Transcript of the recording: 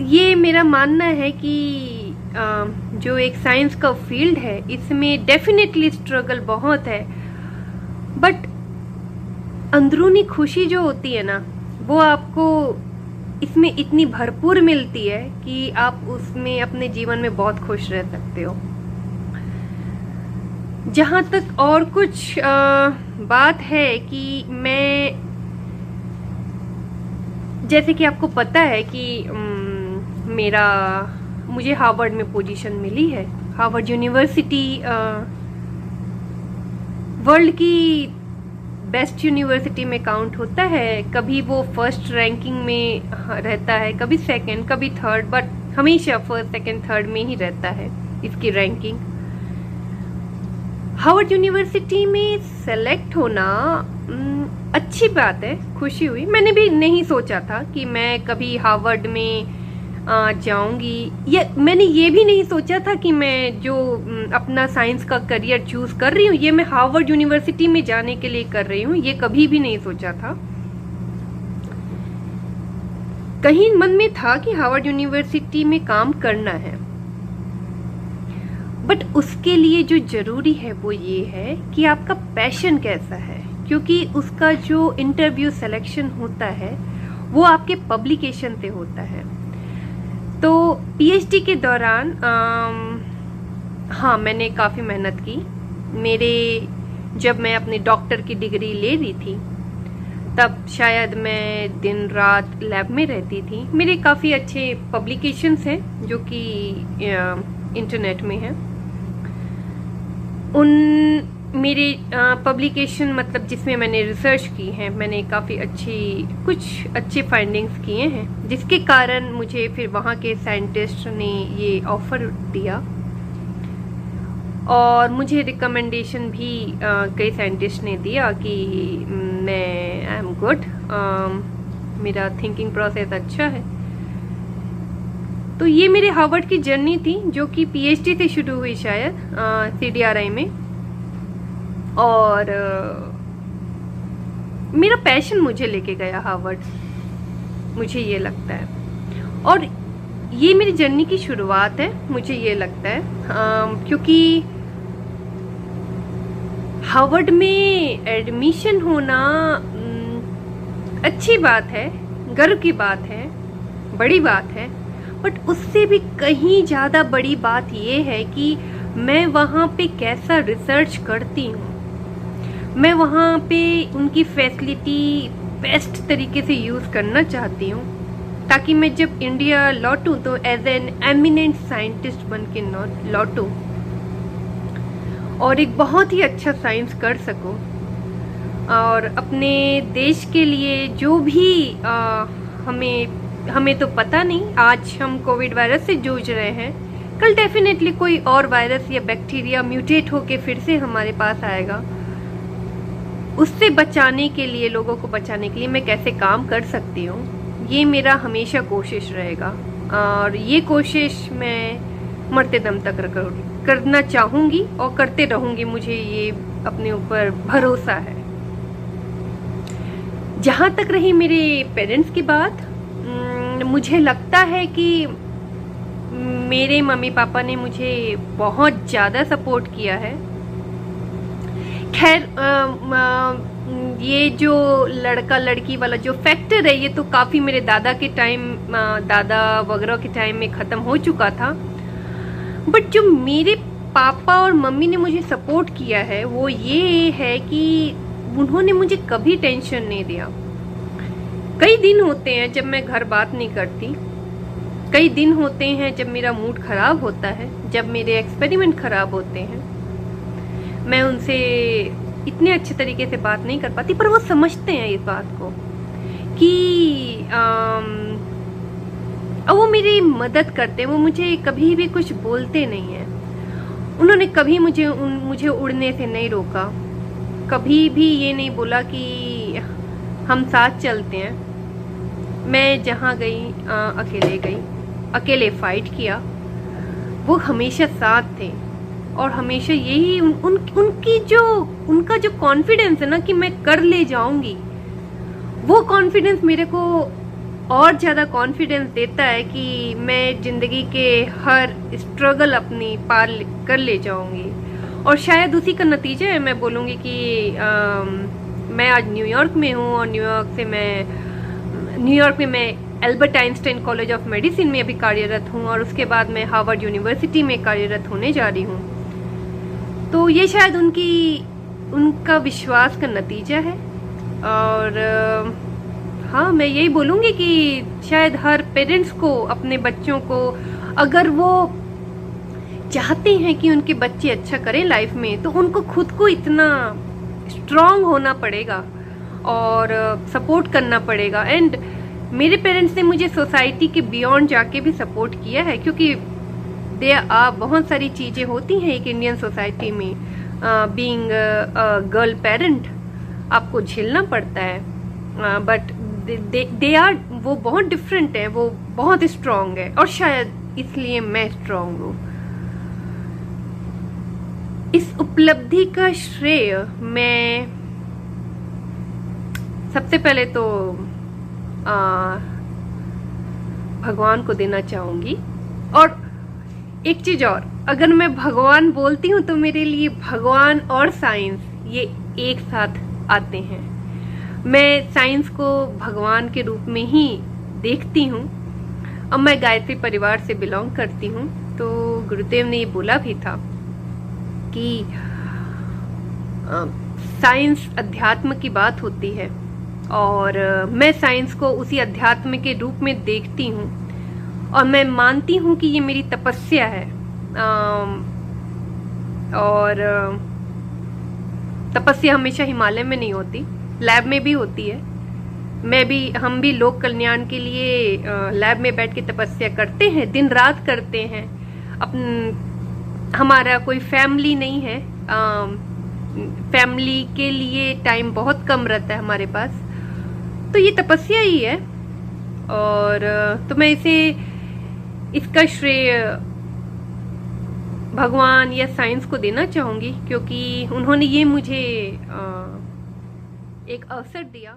ये मेरा मानना है कि जो एक साइंस का फील्ड है इसमें डेफिनेटली स्ट्रगल बहुत है, बट अंदरूनी खुशी जो होती है ना वो आपको इसमें इतनी भरपूर मिलती है कि आप उसमें अपने जीवन में बहुत खुश रह सकते हो। जहाँ तक और कुछ बात है कि मैं, जैसे कि आपको पता है कि मुझे हार्वर्ड में पोजीशन मिली है। हार्वर्ड यूनिवर्सिटी वर्ल्ड की बेस्ट यूनिवर्सिटी में काउंट होता है। कभी वो फर्स्ट रैंकिंग में रहता है, कभी सेकंड, कभी थर्ड, बट हमेशा फर्स्ट सेकंड थर्ड में ही रहता है इसकी रैंकिंग। हार्वर्ड यूनिवर्सिटी में सेलेक्ट होना अच्छी बात है, खुशी हुई। मैंने भी नहीं सोचा था कि मैं कभी हार्वर्ड में जाऊंगी, या मैंने ये भी नहीं सोचा था कि मैं जो अपना साइंस का करियर चूज कर रही हूँ ये मैं हार्वर्ड यूनिवर्सिटी में जाने के लिए कर रही हूँ, ये कभी भी नहीं सोचा था। कहीं मन में था कि हार्वर्ड यूनिवर्सिटी में काम करना है, बट उसके लिए जो जरूरी है वो ये है कि आपका पैशन कैसा है, क्योंकि उसका जो इंटरव्यू सिलेक्शन होता है वो आपके पब्लिकेशन से होता है। तो पीएचडी के दौरान हाँ मैंने काफ़ी मेहनत की। जब मैं अपनी डॉक्टर की डिग्री ले रही थी तब शायद मैं दिन रात लैब में रहती थी। मेरे काफ़ी अच्छे पब्लिकेशंस हैं जो कि इंटरनेट में हैं। उन मेरे पब्लिकेशन मतलब जिसमें मैंने रिसर्च की है, मैंने काफ़ी कुछ अच्छे फाइंडिंग्स किए हैं, जिसके कारण मुझे फिर वहाँ के साइंटिस्ट ने ये ऑफ़र दिया और मुझे रिकमेंडेशन भी कई साइंटिस्ट ने दिया कि मैं आई एम गुड, मेरा थिंकिंग प्रोसेस अच्छा है। तो ये मेरे हार्वर्ड की जर्नी थी जो कि पीएचडी से शुरू हुई शायद CDRI में, और मेरा पैशन मुझे लेके गया हार्वर्ड, मुझे ये लगता है। और ये मेरी जर्नी की शुरुआत है, मुझे ये लगता है, क्योंकि हार्वर्ड में एडमिशन होना अच्छी बात है, गर्व की बात है, बड़ी बात है, बट उससे भी कहीं ज़्यादा बड़ी बात ये है कि मैं वहाँ पे कैसा रिसर्च करती हूँ। मैं वहाँ पे उनकी फैसिलिटी बेस्ट तरीके से यूज़ करना चाहती हूँ ताकि मैं जब इंडिया लौटूँ तो एज एन एमिनेंट साइंटिस्ट बन के लौटूँ और एक बहुत ही अच्छा साइंस कर सकूँ, और अपने देश के लिए जो भी हमें तो पता नहीं, आज हम कोविड वायरस से जूझ रहे हैं, कल डेफिनेटली कोई और वायरस या बैक्टीरिया म्यूटेट होके फिर से हमारे पास आएगा। उससे बचाने के लिए, लोगों को बचाने के लिए मैं कैसे काम कर सकती हूँ, ये मेरा हमेशा कोशिश रहेगा और ये कोशिश मैं मरते दम तक करना चाहूँगी और करते रहूँगी। मुझे ये अपने ऊपर भरोसा है। जहाँ तक रही मेरे पेरेंट्स की बात, मुझे लगता है कि मेरे मम्मी पापा ने मुझे बहुत ज़्यादा सपोर्ट किया है। खैर ये जो लड़का लड़की वाला जो फैक्टर है ये तो काफ़ी मेरे दादा वगैरह के टाइम में ख़त्म हो चुका था, बट जो मेरे पापा और मम्मी ने मुझे सपोर्ट किया है वो ये है कि उन्होंने मुझे कभी टेंशन नहीं दिया। कई दिन होते हैं जब मैं घर बात नहीं करती, कई दिन होते हैं जब मेरा मूड खराब होता है, जब मेरे एक्सपेरिमेंट खराब होते हैं, मैं उनसे इतने अच्छे तरीके से बात नहीं कर पाती, पर वो समझते हैं इस बात को कि वो मेरी मदद करते हैं। वो मुझे कभी भी कुछ बोलते नहीं हैं। उन्होंने कभी मुझे उड़ने से नहीं रोका, कभी भी ये नहीं बोला कि हम साथ चलते हैं। मैं जहाँ गई अकेले फाइट किया, वो हमेशा साथ थे और हमेशा यही उनका जो कॉन्फिडेंस है ना कि मैं कर ले जाऊंगी, वो कॉन्फिडेंस मेरे को और ज़्यादा कॉन्फिडेंस देता है कि मैं ज़िंदगी के हर स्ट्रगल अपनी पार कर ले जाऊंगी। और शायद उसी का नतीजा है, मैं बोलूँगी कि मैं आज न्यूयॉर्क में हूँ और न्यूयॉर्क में मैं Albert Einstein college of medicine में अभी कार्यरत हूँ और उसके बाद मैं हार्वर्ड यूनिवर्सिटी में कार्यरत होने जा रही हूँ। तो ये शायद उनका विश्वास का नतीजा है। और हाँ, मैं यही बोलूँगी कि शायद हर पेरेंट्स को अपने बच्चों को, अगर वो चाहते हैं कि उनके बच्चे अच्छा करें लाइफ में, तो उनको खुद को इतना स्ट्रांग होना पड़ेगा और सपोर्ट करना पड़ेगा। एंड मेरे पेरेंट्स ने मुझे सोसाइटी के बियॉन्ड जाके भी सपोर्ट किया है, क्योंकि बहुत सारी चीज़ें होती हैं एक इंडियन सोसाइटी में। बीइंग गर्ल पेरेंट आपको झेलना पड़ता है, बट वो बहुत डिफरेंट है, वो बहुत स्ट्रांग है और शायद इसलिए मैं स्ट्रांग हूँ। इस उपलब्धि का श्रेय मैं सबसे पहले तो भगवान को देना चाहूंगी। और एक चीज और, अगर मैं भगवान बोलती हूँ तो मेरे लिए भगवान और साइंस ये एक साथ आते हैं। मैं साइंस को भगवान के रूप में ही देखती हूँ। अब मैं गायत्री परिवार से बिलोंग करती हूँ, तो गुरुदेव ने ये बोला भी था कि साइंस अध्यात्म की बात होती है और मैं साइंस को उसी अध्यात्म के रूप में देखती हूँ और मैं मानती हूँ कि ये मेरी तपस्या है। और तपस्या हमेशा हिमालय में नहीं होती, लैब में भी होती है। हम भी लोक कल्याण के लिए लैब में बैठ के तपस्या करते हैं, दिन रात करते हैं। हमारा कोई फैमिली नहीं है, फैमिली के लिए टाइम बहुत कम रहता है हमारे पास, तो ये तपस्या ही है। और तो मैं इसका श्रेय भगवान या साइंस को देना चाहूंगी, क्योंकि उन्होंने ये मुझे एक अवसर दिया